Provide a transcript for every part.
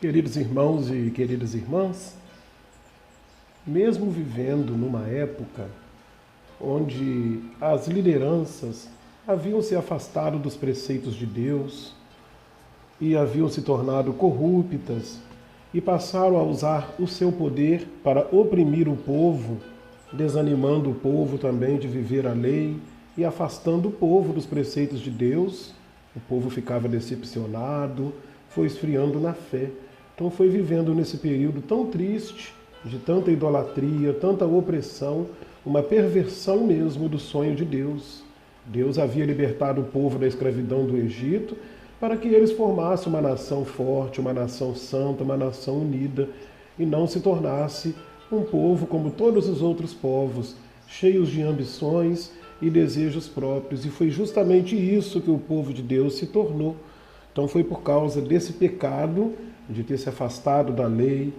Queridos irmãos e queridas irmãs, mesmo vivendo numa época onde as lideranças haviam se afastado dos preceitos de Deus e haviam se tornado corruptas e passaram a usar o seu poder para oprimir o povo, desanimando o povo também de viver a lei e afastando o povo dos preceitos de Deus, o povo ficava decepcionado, foi esfriando na fé. Então foi vivendo nesse período tão triste, de tanta idolatria, tanta opressão, uma perversão mesmo do sonho de Deus. Deus havia libertado o povo da escravidão do Egito para que eles formassem uma nação forte, uma nação santa, uma nação unida, e não se tornasse um povo como todos os outros povos, cheios de ambições e desejos próprios. E foi justamente isso que o povo de Deus se tornou. Então foi por causa desse pecado, de ter se afastado da lei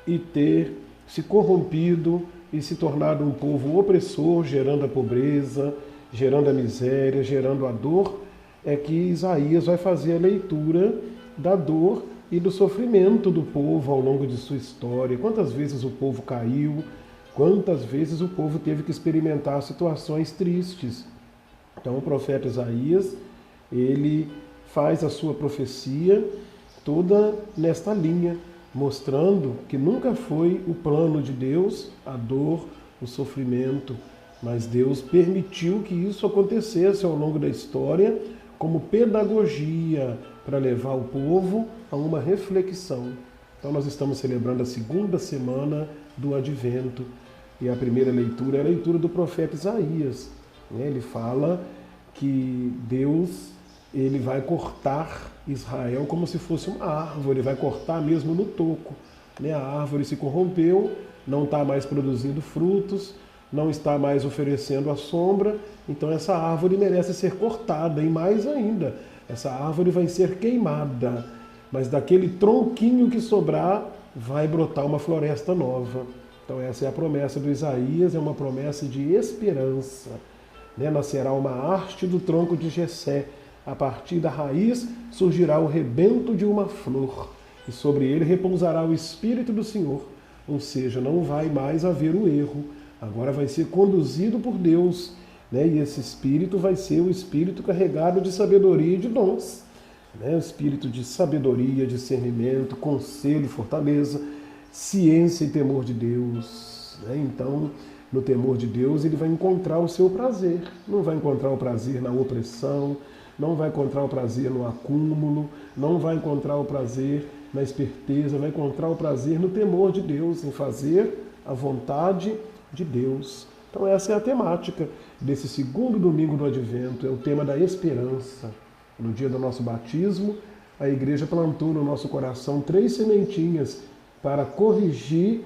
e ter se corrompido e se tornado um povo opressor, gerando a pobreza, gerando a miséria, gerando a dor, é que Isaías vai fazer a leitura da dor e do sofrimento do povo ao longo de sua história. Quantas vezes o povo caiu, quantas vezes o povo teve que experimentar situações tristes. Então o profeta Isaías, ele faz a sua profecia toda nesta linha, mostrando que nunca foi o plano de Deus a dor, o sofrimento, mas Deus permitiu que isso acontecesse ao longo da história como pedagogia para levar o povo a uma reflexão. Então nós estamos celebrando a segunda semana do Advento e a primeira leitura é a leitura do profeta Isaías. Ele fala que Deus ele vai cortar Israel como se fosse uma árvore, vai cortar mesmo no toco. A árvore se corrompeu, não está mais produzindo frutos, não está mais oferecendo a sombra, então essa árvore merece ser cortada, e mais ainda, essa árvore vai ser queimada, mas daquele tronquinho que sobrar vai brotar uma floresta nova. Então essa é a promessa do Isaías, é uma promessa de esperança. Nascerá uma haste do tronco de Jessé, a partir da raiz surgirá o rebento de uma flor, e sobre ele repousará o Espírito do Senhor, ou seja, não vai mais haver o erro, agora vai ser conduzido por Deus, e esse Espírito vai ser o Espírito carregado de sabedoria e de dons, o Espírito de sabedoria, discernimento, conselho, fortaleza, ciência e temor de Deus. Então, no temor de Deus, ele vai encontrar o seu prazer, não vai encontrar o prazer na opressão, não vai encontrar o prazer no acúmulo, não vai encontrar o prazer na esperteza, vai encontrar o prazer no temor de Deus, em fazer a vontade de Deus. Então essa é a temática desse segundo domingo do Advento, é o tema da esperança. No dia do nosso batismo, a igreja plantou no nosso coração 3 sementinhas para corrigir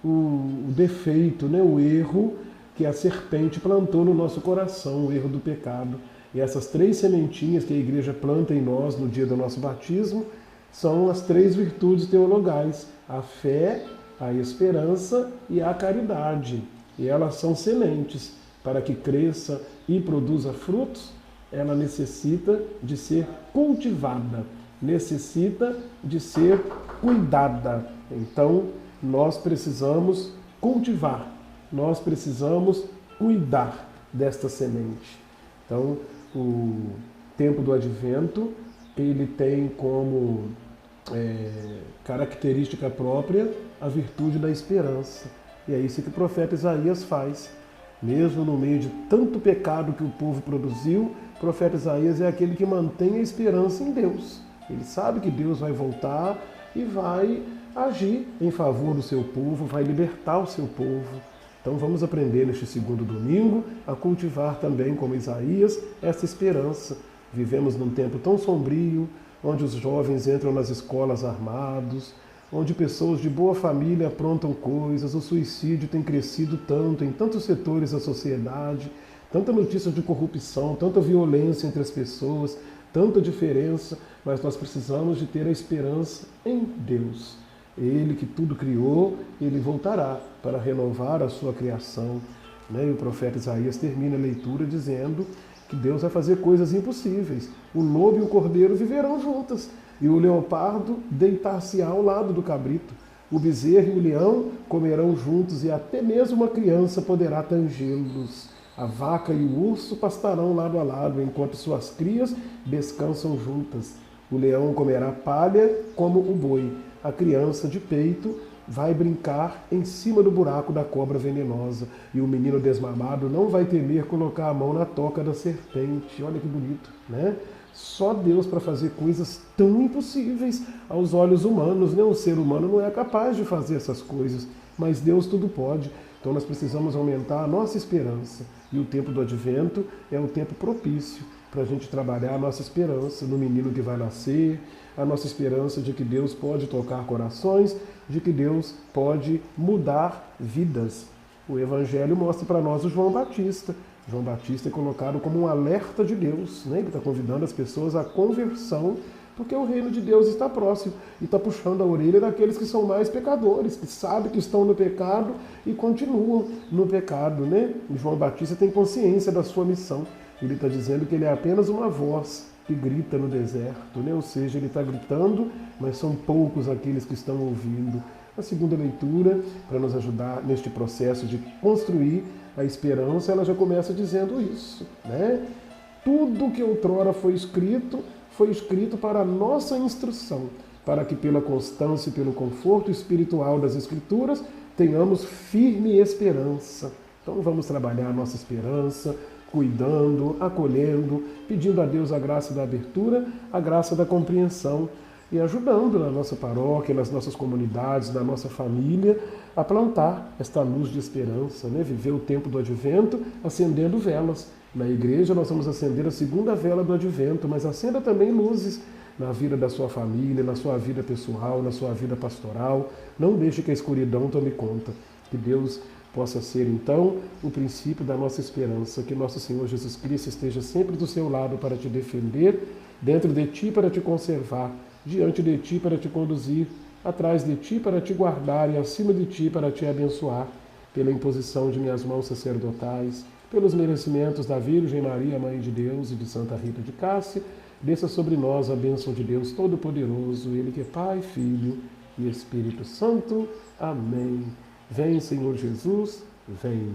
o defeito, o erro que a serpente plantou no nosso coração, o erro do pecado. E essas 3 sementinhas que a igreja planta em nós no dia do nosso batismo são as 3 virtudes teologais: a fé, a esperança e a caridade. E elas são sementes. Para que cresça e produza frutos, ela necessita de ser cultivada, necessita de ser cuidada. Então, nós precisamos cultivar, nós precisamos cuidar desta semente. Então, o tempo do Advento, ele tem como característica própria a virtude da esperança. E é isso que o profeta Isaías faz. Mesmo no meio de tanto pecado que o povo produziu, o profeta Isaías é aquele que mantém a esperança em Deus. Ele sabe que Deus vai voltar e vai agir em favor do seu povo, vai libertar o seu povo. Então vamos aprender neste segundo domingo a cultivar também, como Isaías, essa esperança. Vivemos num tempo tão sombrio, onde os jovens entram nas escolas armados, onde pessoas de boa família aprontam coisas, o suicídio tem crescido tanto em tantos setores da sociedade, tanta notícia de corrupção, tanta violência entre as pessoas, tanta diferença, mas nós precisamos de ter a esperança em Deus. Ele que tudo criou, ele voltará para renovar a sua criação. E o profeta Isaías termina a leitura dizendo que Deus vai fazer coisas impossíveis. O lobo e o cordeiro viverão juntas. e o leopardo deitar-se-á ao lado do cabrito. O bezerro e o leão comerão juntos, e até mesmo uma criança poderá tangê-los. A vaca e o urso pastarão lado a lado, enquanto suas crias descansam juntas. O leão comerá palha como o boi. A criança de peito vai brincar em cima do buraco da cobra venenosa. E o menino desmamado não vai temer colocar a mão na toca da serpente. Olha que bonito, né? Só Deus para fazer coisas tão impossíveis aos olhos humanos, né? O ser humano não é capaz de fazer essas coisas, mas Deus tudo pode. Então nós precisamos aumentar a nossa esperança. E o tempo do advento é o tempo propício para a gente trabalhar a nossa esperança no menino que vai nascer, a nossa esperança de que Deus pode tocar corações, de que Deus pode mudar vidas. O Evangelho mostra para nós o João Batista. João Batista é colocado como um alerta de Deus, né? Ele está convidando as pessoas à conversão, porque o reino de Deus está próximo e está puxando a orelha daqueles que são mais pecadores, que sabem que estão no pecado e continuam no pecado, né? O João Batista tem consciência da sua missão. Ele está dizendo que ele é apenas uma voz que grita no deserto, né? Ou seja, ele está gritando, mas são poucos aqueles que estão ouvindo. A segunda leitura, para nos ajudar neste processo de construir a esperança, ela já começa dizendo isso, né? Tudo que outrora foi escrito para a nossa instrução, para que pela constância e pelo conforto espiritual das Escrituras tenhamos firme esperança. Então vamos trabalhar a nossa esperança, cuidando, acolhendo, pedindo a Deus a graça da abertura, a graça da compreensão e ajudando na nossa paróquia, nas nossas comunidades, na nossa família, a plantar esta luz de esperança, né? Viver o tempo do advento acendendo velas. Na igreja nós vamos acender a segunda vela do advento, mas acenda também luzes na vida da sua família, na sua vida pessoal, na sua vida pastoral. Não deixe que a escuridão tome conta. Que Deus possa ser, então, o princípio da nossa esperança. Que nosso Senhor Jesus Cristo esteja sempre do seu lado para te defender, dentro de ti para te conservar, diante de ti para te conduzir, atrás de ti para te guardar e acima de ti para te abençoar, pela imposição de minhas mãos sacerdotais, pelos merecimentos da Virgem Maria, Mãe de Deus, e de Santa Rita de Cássia, desça sobre nós a bênção de Deus Todo-Poderoso, Ele que é Pai, Filho e Espírito Santo. Amém. Vem, Senhor Jesus, vem.